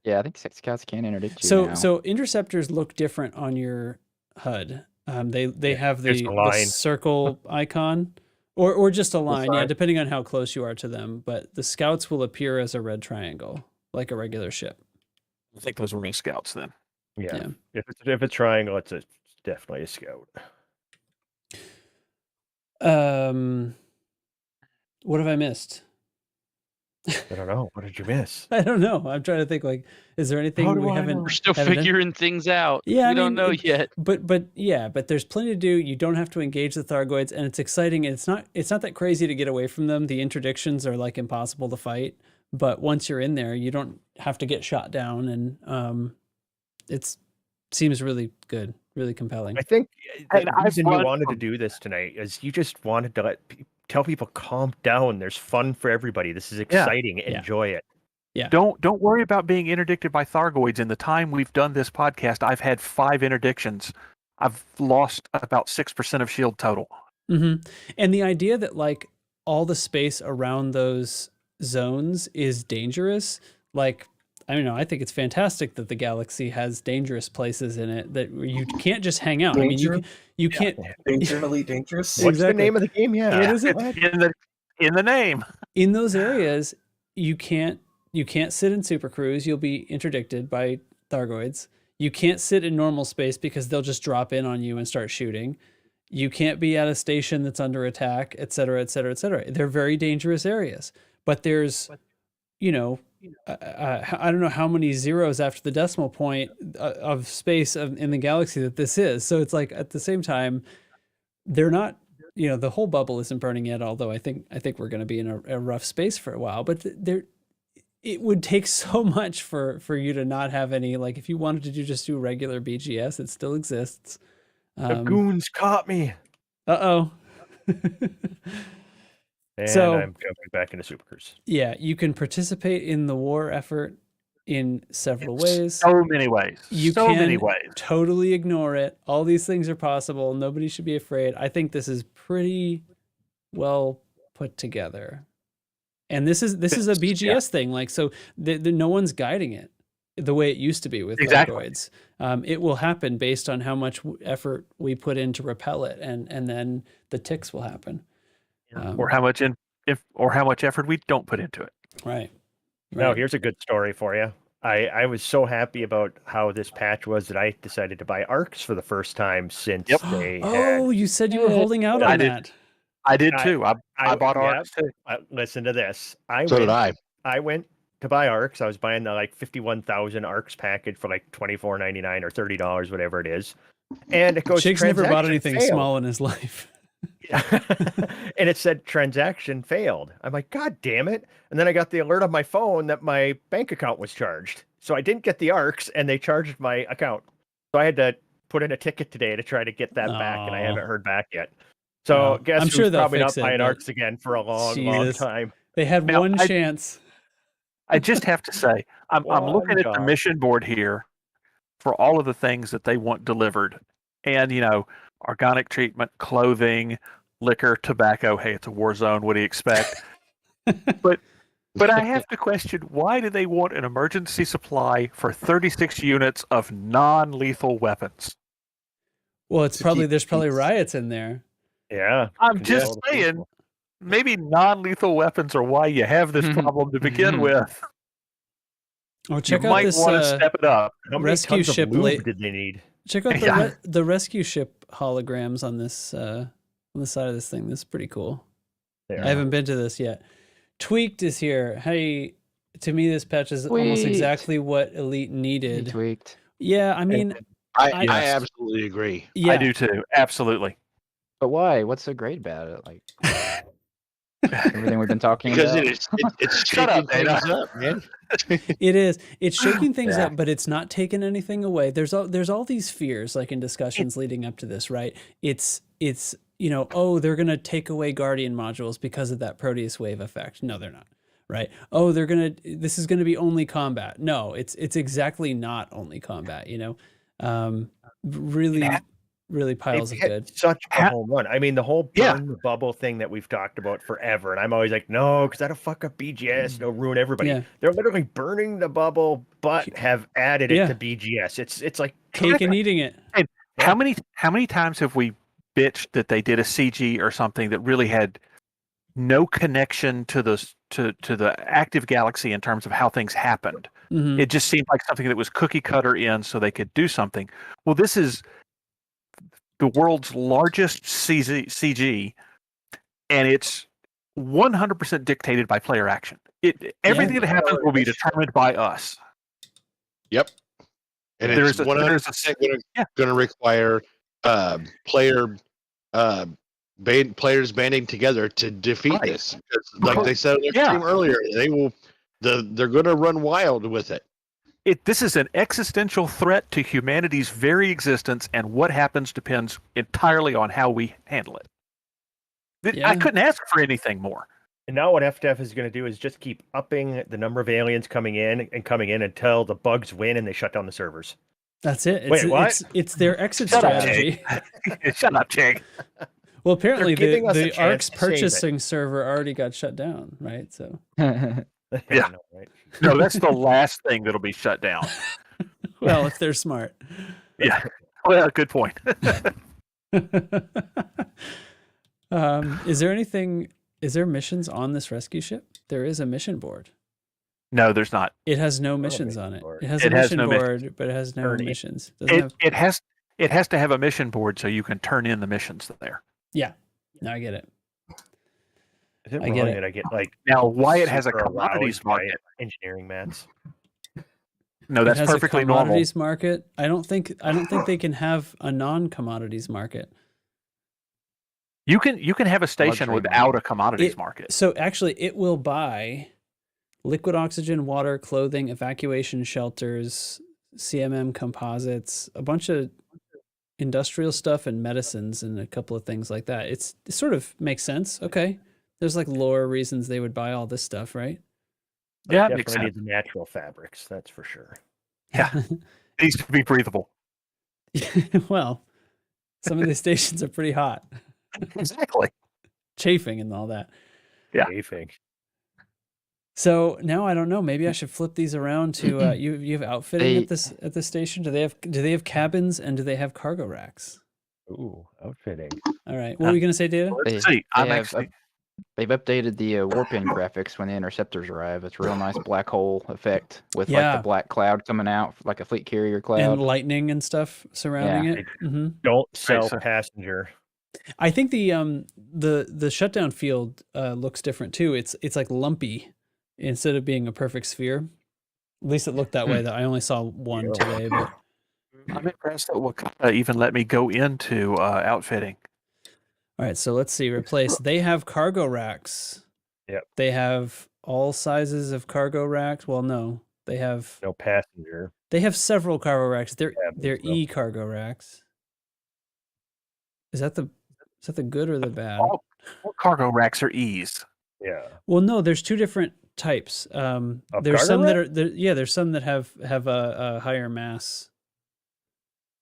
Yeah, I think scouts can interdict you now. So interceptors look different on your HUD. They have the circle icon or just a line, depending on how close you are to them. But the scouts will appear as a red triangle, like a regular ship. I think those were real scouts then. Yeah. If it's triangle, it's definitely a scout. What have I missed? I don't know. What did you miss? I don't know. I'm trying to think, like, is there anything we haven't... We're still figuring things out. Yeah, we don't know yet. But there's plenty to do. You don't have to engage the Thargoids, and it's exciting. And it's not that crazy to get away from them. The interdictions are like impossible to fight. But once you're in there, you don't have to get shot down, and it seems really good, really compelling. I think the reason you wanted to do this tonight is you just wanted to tell people, calm down. There's fun for everybody. This is exciting. Enjoy it. Yeah. Don't worry about being interdicted by Thargoids. In the time we've done this podcast, I've had 5 interdictions. I've lost about 6% of shield total. Mm-hmm. And the idea that, like, all the space around those zones is dangerous. Like, I don't know, I think it's fantastic that the galaxy has dangerous places in it that you can't just hang out. I mean, you can't Dangerously dangerous. What's the Exactly. name of the game? Yeah. What is it? In the name. In those areas, you can't sit in Super Cruise. You'll be interdicted by Thargoids. You can't sit in normal space because they'll just drop in on you and start shooting. You can't be at a station that's under attack, et cetera, et cetera, et cetera. They're very dangerous areas. But there's, you know, I don't know how many zeros after the decimal point of space in the galaxy that this is. So it's like, at the same time, they're not, you know, the whole bubble isn't burning yet, although I think we're going to be in a rough space for a while. But it would take so much for you to not have any, like, if you wanted to just do regular BGS, it still exists. The goons caught me. Uh-oh. And So- I'm jumping back into Super Cruise. Yeah, you can participate in the war effort in several ways. So many ways. You so can many ways. totally ignore it. All these things are possible. Nobody should be afraid. I think this is pretty well put together. And this is a BGS thing. Like, so no one's guiding it the way it used to be with Exactly. Thargoids. It will happen based on how much effort we put in to repel it, and then the ticks will happen. Or how much effort we don't put into it. Right. Now, Right. here's a good story for you. I was so happy about how this patch was that I decided to buy ARCs for the first time since they had. Oh, you said you were holding out I on did. that. I did too. I bought yeah, ARCs too. Listen to this. So did I. I went to buy ARCs. I was buying the like 51,000 ARCs package for like $24.99 or $30, whatever it is. And it goes. Jake's never bought "Transaction anything failed." small in his life. And it said transaction failed. I'm like, God damn it. And then I got the alert on my phone that my bank account was charged. So I didn't get the ARCs and they charged my account. So I had to put in a ticket today to try to get that back, and I Aw. haven't heard back yet. So Well, guess I'm who's sure they'll probably not fix it, buying but- ARCs again for a long Jesus. time. They had Now, one chance. I just have to say, I'm looking at the job. mission board here for all of the things that they want delivered. And, you know, organic treatment, clothing, liquor, tobacco. Hey, it's a war zone. What do you expect? But I have to question, why do they want an emergency supply for 36 units of non-lethal weapons? Well, it's To probably keep there's probably peace. riots in there. Yeah. I'm control just the saying, people. maybe non-lethal weapons are why you have this problem to begin with. Or You check out might this want to step it up. How many rescue tons of ship lube late- did they need? check out Yeah. the rescue ship holograms on this on the side of this thing. This is pretty cool. There. I haven't been to this yet. Tweaked is here. Hey, to me this patch is almost Tweaked. exactly what Elite He needed. tweaked. Yeah, I mean, I Yes. absolutely agree. yeah. I do too. Absolutely. But why? What's so great about it? Like everything we've been talking Because about. it's Shut shaking up, Dana. things up, man. It is. It's shaking things Yeah. up, but it's not taking anything away. There's all these fears, like in discussions leading up to this, right? It's you know, oh, they're gonna take away Guardian modules because of that Proteus wave effect. No, they're not. Right? Oh, this is gonna be only combat. No, it's exactly not only combat. You know, really piles They've of hit good. such a home run. I mean, the whole Yeah. burn the bubble thing that we've talked about forever, and I'm always like, no, because that'll fuck up BGS. It'll ruin everybody. Yeah. They're literally burning the bubble, but have added it Yeah. to BGS. It's like Cake and eating it. How many times have we bitched that they did a CG or something that really had no connection to the active galaxy in terms of how things happened? Mhm. It just seemed like something that was cookie cutter in so they could do something. Well, this is the world's largest CG, and it's 100% dictated by player action. Everything that happens will be determined by us. Yep. And There's it's a- 100% yeah. going to require players banding together to defeat Right. this. Because, like they said on their Yeah. stream earlier, they're going to run wild with it. This is an existential threat to humanity's very existence, and what happens depends entirely on how we handle it. I Yeah. couldn't ask for anything more. And now what FTF is going to do is just keep upping the number of aliens coming in until the bugs win and they shut down the servers. That's it. Wait, what? It's their exit Shut up, strategy. Shut up, Jake. Well, apparently giving us a the chance ARC's to save it. purchasing server already got shut down, right? So Yeah. Yeah. I know, right? No, that's the last thing that'll be shut down. well, if they're smart. Yeah. Well, good point. Is there missions on this rescue ship? There is a mission board. No, there's not. It has no a missions mission on it. board. It has It a has mission no board, but it has no Turn it. missions. Doesn't have... It has to have a mission board so you can turn in the missions there. Yeah. No, I get it. Is it I wrong get it. that I get like Now, why it has a super commodities aroused by market? engineering mats? No, that's it has perfectly a normal. commodities market. I don't think they can have a non-commodities market. You can have a station Luxury without a commodities market. So actually, it will buy liquid oxygen, water, clothing, evacuation shelters, CMM composites, a bunch of industrial stuff and medicines and a couple of things like that. It sort of makes sense. Okay. There's like lore reasons they would buy all this stuff, right? Yeah, it makes Definitely sense. need the natural fabrics, that's for sure. Yeah, it needs to be breathable. Well, some of these stations are pretty hot. Exactly. Chafing and all that. Yeah. Chafing. So now I don't know. Maybe I should flip these around to you have outfitting at this station. Do they have cabins and do they have cargo racks? Ooh, outfitting. All right. What were you gonna say, Data? Let's see. They've updated the warping graphics when the interceptors arrive. It's a real nice black hole effect with like Yeah. the black cloud coming out like a fleet carrier cloud. And lightning and stuff surrounding it. Mm-hmm. Don't sell so- passenger. I think the shutdown field looks different too. It's like lumpy instead of being a perfect sphere. At least it looked that way. That I only saw one today, but I'm impressed that Wakanda even let me go into outfitting. all right. So let's see. Replace. They have cargo racks. Yep. They have all sizes of cargo racks. Well, no, they have No passenger. they have several cargo racks. They're Cabins, though. e cargo racks. Is that the good or the bad? All cargo racks are E's. Yeah. Well, no, there's two different types. There's cargo some that rack? are there's some that have a higher mass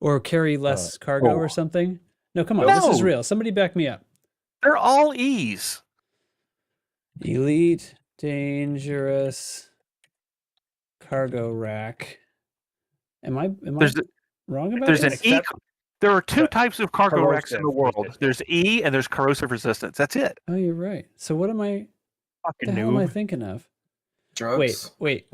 or carry less cargo or something. No, come on, this is No. real. Somebody back me up. They're all E's. Elite, dangerous, cargo rack. Am I There's wrong about There's an this? E. There are two types of cargo corrosive racks in the world. resistance. There's E and there's corrosive resistance. That's it. Oh, you're right. So what am I? Fucking The hell am I noob. thinking of? Drugs. Wait.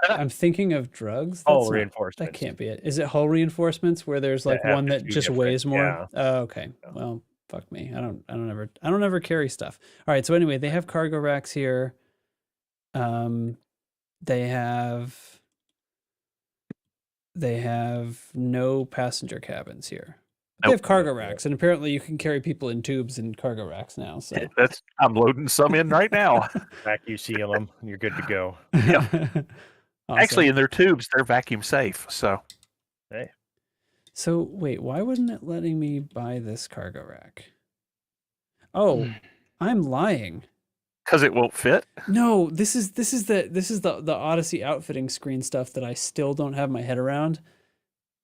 I'm thinking of drugs. Hull That's not- reinforcements. That can't be it. Is it hull reinforcements where there's like have one to that do just different, weighs more? yeah. Oh, okay. Well, fuck me. I don't ever carry stuff. All right. So anyway, they have cargo racks here. They have no passenger cabins here. They have cargo racks, and apparently you can carry people in tubes in cargo racks now. So I'm loading some in right now. Vacuum seal them, and you're good to go. Awesome. Actually, in their tubes, they're vacuum safe. So Hey, So wait, why wasn't it letting me buy this cargo rack? Oh, I'm lying. because it won't fit. No, this is the Odyssey outfitting screen stuff that I still don't have my head around.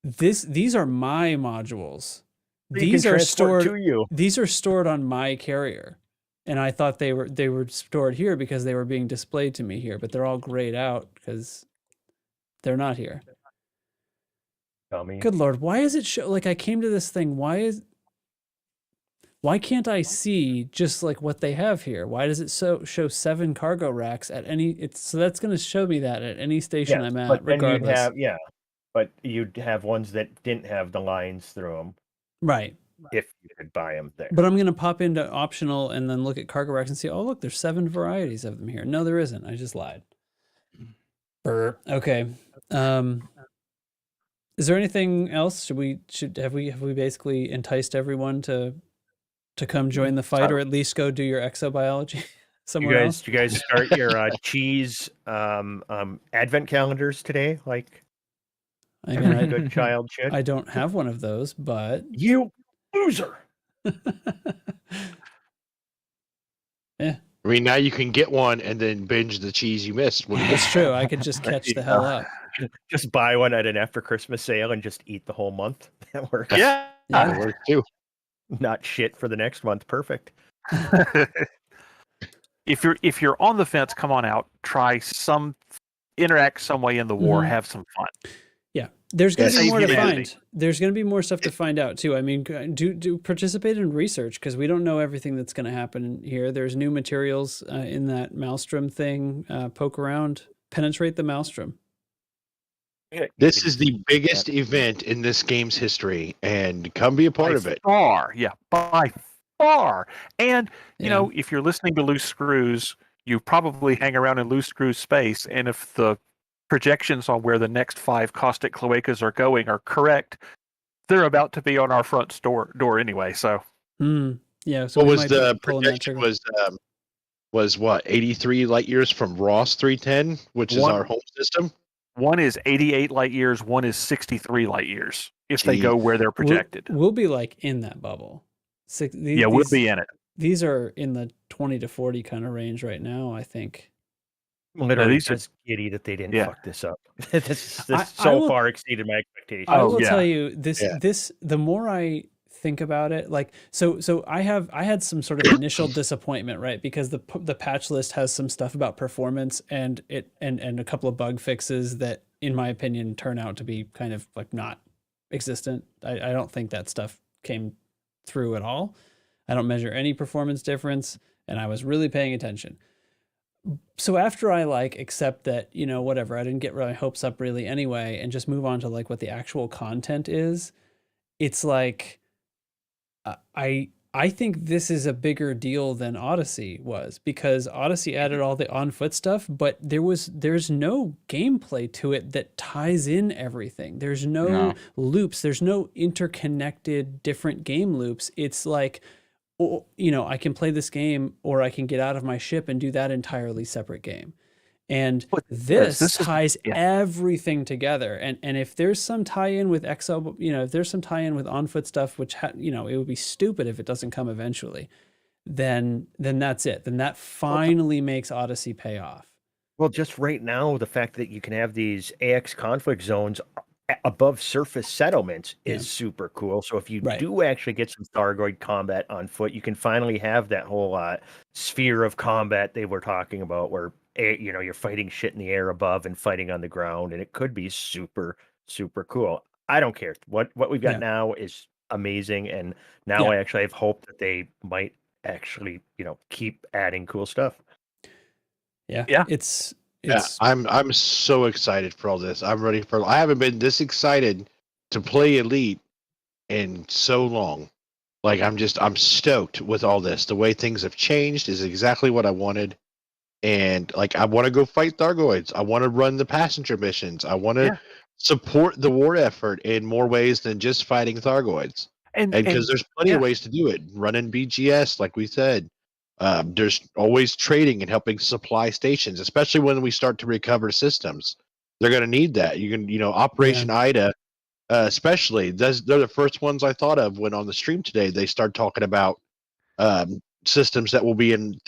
These are my modules. you These can are transport stored to you. These are stored on my carrier. And I thought they were stored here because they were being displayed to me here, but they're all grayed out because they're not here. Dummy. Good Lord, why is it show like I came to this thing? Why can't I see just like what they have here? Why does it show 7 cargo racks at any? So that's going to show me that at any station Yes, I'm at, but then you'd regardless. have but you'd have ones that didn't have the lines through them Right. if you could buy them there. But I'm going to pop into optional and then look at cargo racks and see, oh, look, there's 7 varieties of them here. No, there isn't. I just lied. Brr. Okay. Is there anything else? Have we basically enticed everyone to come join the fight or at least go do your exobiology somewhere else? You guys start your cheese advent calendars today, like I every mean, good child should. I don't have one of those, but You loser. yeah, I mean, now you can get one and then binge the cheese you missed. When you that's true. I could just catch the hell up. Just buy one at an after Christmas sale and just eat the whole month. That works. Yeah. Yeah. That works too. not shit for the next month. Perfect. If you're on the fence, come on out. Interact some way in the war. Mhm. Have some fun. Yeah, there's going to be Save more to humanity. find. There's going to be more stuff to find out too. I mean, do participate in research because we don't know everything that's going to happen here. There's new materials in that maelstrom thing. Poke around, penetrate the maelstrom. This is the biggest event in this game's history, and come be a part of it. By far. And you Yeah. know, if you're listening to Loose Screws, you probably hang around in Loose Screws space, and if the projections on where the next 5 caustic cloacas are going are correct, they're about to be on our front door anyway. So Yeah. So What we was might be the pulling that projection? trigger. Was what 83 light years from Ross 310, which is One- our home system. one is 88 light years, one is 63 light years if they Gee. go where they're projected. We'll be like in that bubble. We'll be in it. These are in the 20 to 40 kind of range right now, I think. Literally, these are- just giddy that they didn't Yeah. fuck this up. this I so will- far exceeded my expectations. I Oh, will yeah. tell you this. Yeah. The more I think about it, like so I had some sort of initial disappointment, right? Because the patch list has some stuff about performance and a couple of bug fixes that, in my opinion, turn out to be kind of like not existent. I don't think that stuff came through at all. I don't measure any performance difference, and I was really paying attention. So after I like accept that, you know, whatever, I didn't get my hopes up really anyway, and just move on to like what the actual content is, it's like I think this is a bigger deal than Odyssey was, because Odyssey added all the on foot stuff, but there's no gameplay to it that ties in everything. There's no loops. There's no interconnected different game loops. It's like, you know, I can play this game or I can get out of my ship and do that entirely separate game. And But this this is- ties yeah. everything together. And if there's some tie-in with Excel, you know, if there's some tie-in with on-foot stuff, which you know, it would be stupid if it doesn't come eventually, then that's it. Then that finally makes Odyssey pay off. Well, just right now, the fact that you can have these AX conflict zones above surface settlements is super cool. So if you Right. do actually get some Thargoid combat on foot, you can finally have that whole sphere of combat they were talking about, where you know, you're fighting shit in the air above and fighting on the ground, and it could be super, super cool. I don't care. What we've got Yeah. now is amazing, and now Yeah. I actually have hope that they might actually, you know, keep adding cool stuff. Yeah. Yeah. It's I'm so excited for all this. I'm ready for. I haven't been this excited to play Elite in so long. Like I'm stoked with all this. The way things have changed is exactly what I wanted. And like I want to go fight Thargoids. I want to run the passenger missions. I want to support the war effort in more ways than just fighting Thargoids. And because there's plenty of ways to do it. Running BGS, like we said. There's always trading and helping supply stations, especially when we start to recover systems. They're going to need that. You can, you know, Operation Ida, especially. They're the first ones I thought of when on the stream today they start talking about systems that will be in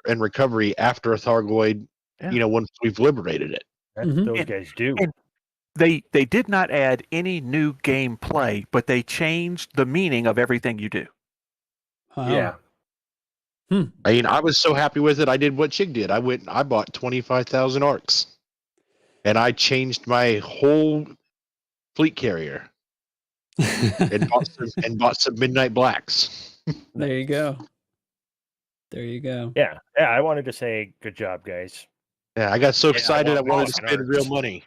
recovery after a Thargoid. You know, once we've liberated it. That's what those And- guys do. and they did not add any new gameplay, but they changed the meaning of everything you do. wow. Yeah. I mean, I was so happy with it. I did what Chig did. I went and I bought 25,000 arcs, and I changed my whole fleet carrier and bought some Midnight Blacks. There you go. There you go. Yeah, I wanted to say good job, guys. Yeah, I got so I excited I want wanted to Ross spend and real arcs. money.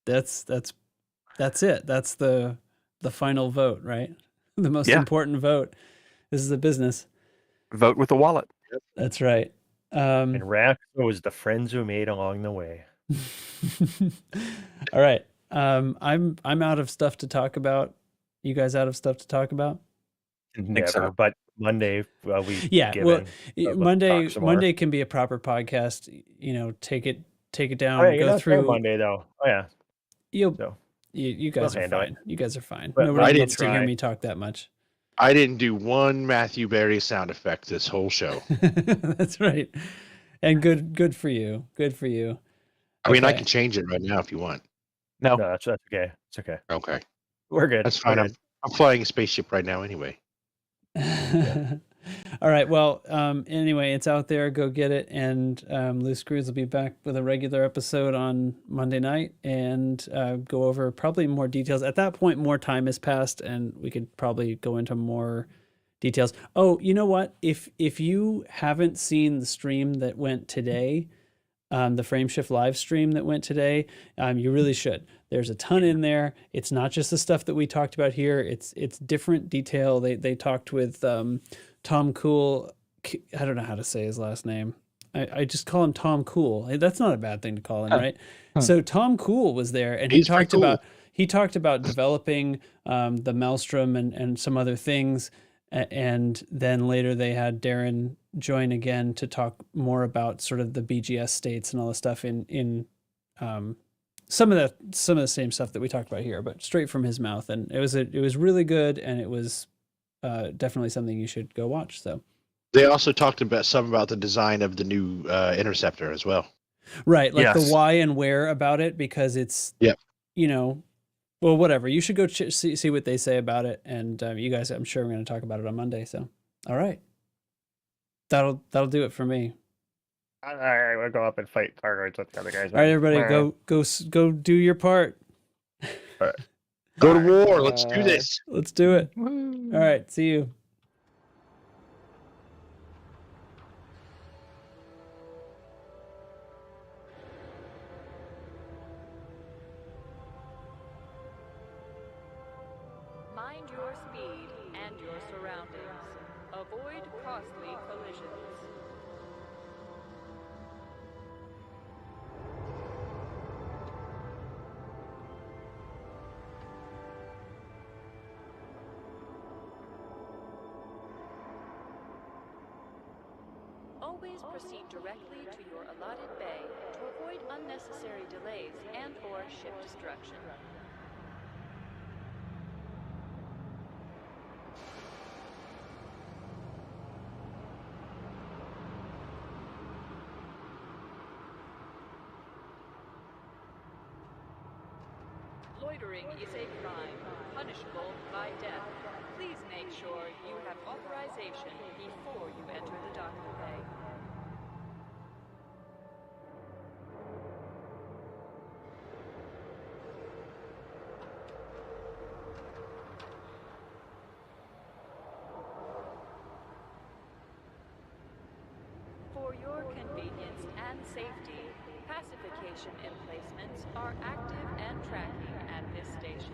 That's it. That's the final vote, right? The most Yeah. important vote. This is a business. Vote with the wallet. That's right. And Rack was the friends who made along the way. All right. I'm out of stuff to talk about. You guys out of stuff to talk about? Never, so. but Monday, we Yeah. Well, Let's Monday talk some more. Monday can be a proper podcast. You know, take it down, Oh, yeah, you're go not through. there Monday though. Oh yeah, You so guys are handle it. fine. You guys are fine. But Nobody I needs to hear try. me talk that much. I didn't do one Matthew Berry sound effect this whole show. That's right. And good for you. Good for you. I mean, I Okay. can change it right now if you want. No, no, that's okay. It's okay. Okay, We're good. that's fine. We're good. I'm flying a spaceship right now anyway. All right. Well, anyway, it's out there. Go get it. And Loose Screws will be back with a regular episode on Monday night and go over probably more details. At that point, more time has passed, and we could probably go into more details. Oh, you know what? If you haven't seen the stream that went today, the Frameshift live stream that went today, you really should. There's a ton in there. It's not just the stuff that we talked about here. It's different detail. They talked with Tom Cool. I don't know how to say his last name. I just call him Tom Cool. That's not a bad thing to call him, right? So Tom Cool was there, and He's pretty cool. he talked about developing the Maelstrom and some other things. And then later they had Darren join again to talk more about sort of the BGS states and all the stuff in some of the same stuff that we talked about here, but straight from his mouth. And it was really good, and it was definitely something you should go watch. So They also talked about the design of the new interceptor as well. right, like Yes. the why and where about it, because it's Yep. Well, whatever. You should go see what they say about it, and you guys, I'm sure we're going to talk about it on Monday. So, all right, that'll do it for me. All right, we'll go up and fight Thargoids with the other guys. All right, everybody, go do your part. Go to war. Let's do this. Let's do it. Woo. All right, see you. Mind your speed and your surroundings. Avoid costly collisions. Always proceed directly to your allotted bay to avoid unnecessary delays and/or ship destruction. Loitering is a crime, punishable by death. Please make sure you have authorization before you enter the docking bay. For your convenience and safety, pacification emplacements are active and tracking at this station.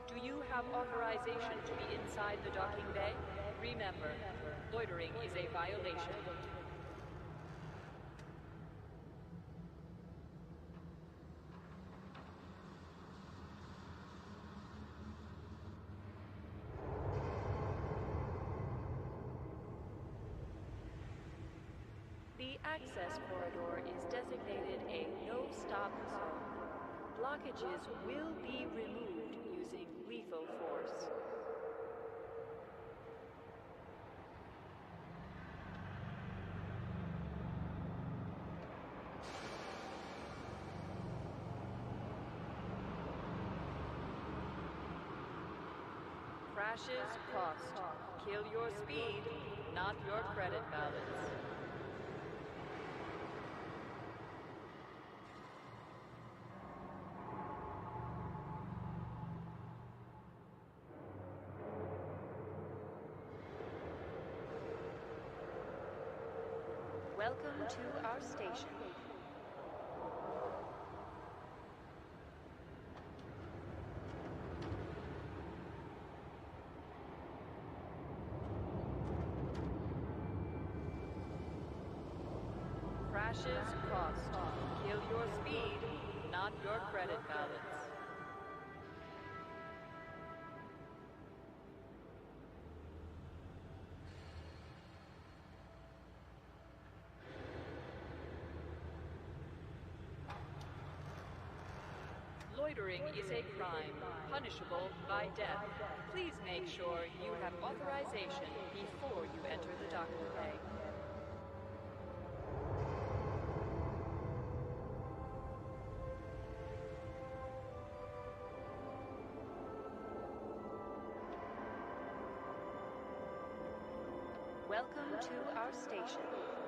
Do you have authorization to be inside the docking bay? Remember, loitering is a violation. The access corridor is designated a no-stop zone. Blockages will be removed using lethal force. Crashes cost. Kill your speed, not your credit balance. Welcome to our station. Crashes cost. Kill your speed, not your credit balance. Loitering is a crime, punishable by death. Please make sure you have authorization before you enter the docking bay. Welcome to our station.